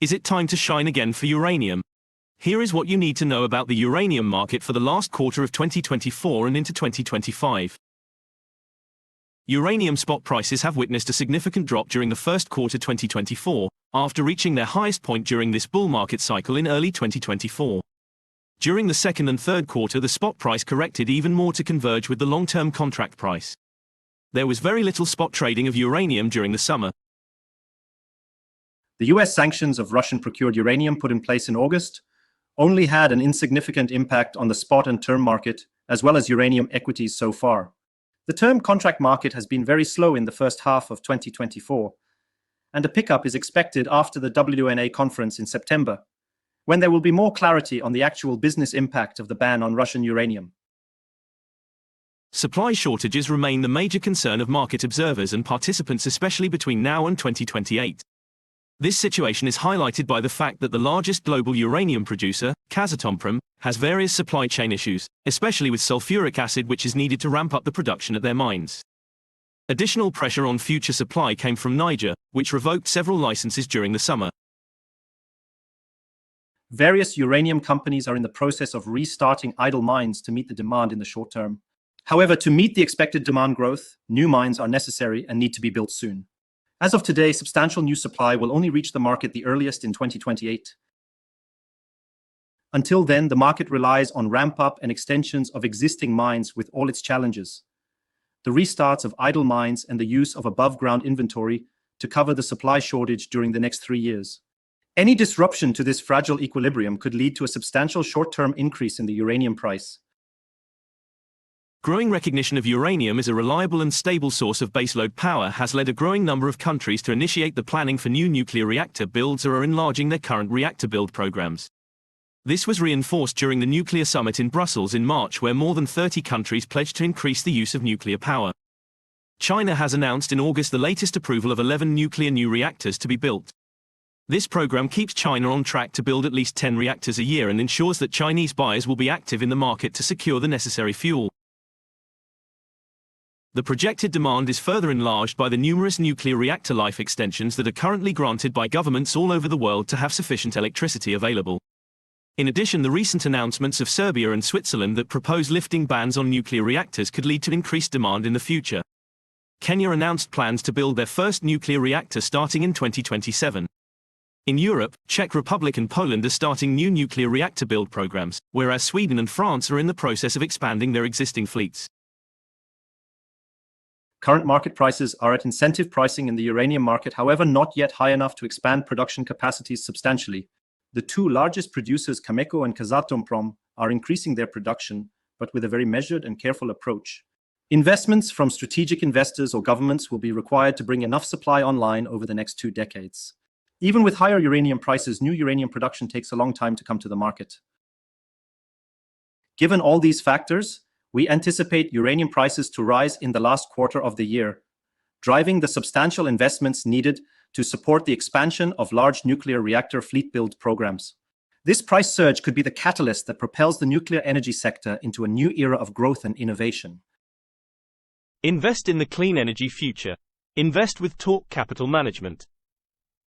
Is it time to shine again for uranium? Here is what you need to know about the uranium market for the last quarter of 2024 and into 2025. Uranium spot prices have witnessed a significant drop during the first quarter 2024, after reaching their highest point during this bull market cycle in early 2024. During the second and third quarter, the spot price corrected even more to converge with the long-term contract price. There was very little spot trading of uranium during the summer. The US sanctions of Russian-procured uranium put in place in August only had an insignificant impact on the spot and term market, as well as uranium equities so far. The term contract market has been very slow in the first half of 2024, and a pickup is expected after the WNA conference in September, when there will be more clarity on the actual business impact of the ban on Russian uranium. Supply shortages remain the major concern of market observers and participants, especially between now and 2028. This situation is highlighted by the fact that the largest global uranium producer, Kazatomprom, has various supply chain issues, especially with sulfuric acid, which is needed to ramp up the production at their mines. Additional pressure on future supply came from Niger, which revoked several licenses during the summer. Various uranium companies are in the process of restarting idle mines to meet the demand in the short term. However, to meet the expected demand growth, new mines are necessary and need to be built soon. As of today, substantial new supply will only reach the market the earliest in 2028. Until then, the market relies on ramp-up and extensions of existing mines with all its challenges, the restarts of idle mines and the use of above-ground inventory to cover the supply shortage during the next 3 years. Any disruption to this fragile equilibrium could lead to a substantial short-term increase in the uranium price. Growing recognition of uranium as a reliable and stable source of baseload power has led a growing number of countries to initiate the planning for new nuclear reactor builds or are enlarging their current reactor build programs. This was reinforced during the Nuclear Summit in Brussels in March, where more than 30 countries pledged to increase the use of nuclear power. China has announced in August the latest approval of 11 nuclear new reactors to be built. This program keeps China on track to build at least 10 reactors a year and ensures that Chinese buyers will be active in the market to secure the necessary fuel. The projected demand is further enlarged by the numerous nuclear reactor life extensions that are currently granted by governments all over the world to have sufficient electricity available. In addition, the recent announcements of Serbia and Switzerland that propose lifting bans on nuclear reactors could lead to increased demand in the future. Kenya announced plans to build their first nuclear reactor starting in 2027. In Europe, Czech Republic and Poland are starting new nuclear reactor build programs, whereas Sweden and France are in the process of expanding their existing fleets. Current market prices are at incentive pricing in the uranium market, however not yet high enough to expand production capacities substantially. The two largest producers, Cameco and Kazatomprom, are increasing their production, but with a very measured and careful approach. Investments from strategic investors or governments will be required to bring enough supply online over the next 2 decades. Even with higher uranium prices, new uranium production takes a long time to come to the market. Given all these factors, we anticipate uranium prices to rise in the last quarter of the year, driving the substantial investments needed to support the expansion of large nuclear reactor fleet build programs. This price surge could be the catalyst that propels the nuclear energy sector into a new era of growth and innovation. Invest in the clean energy future. Invest with Talk Capital Management.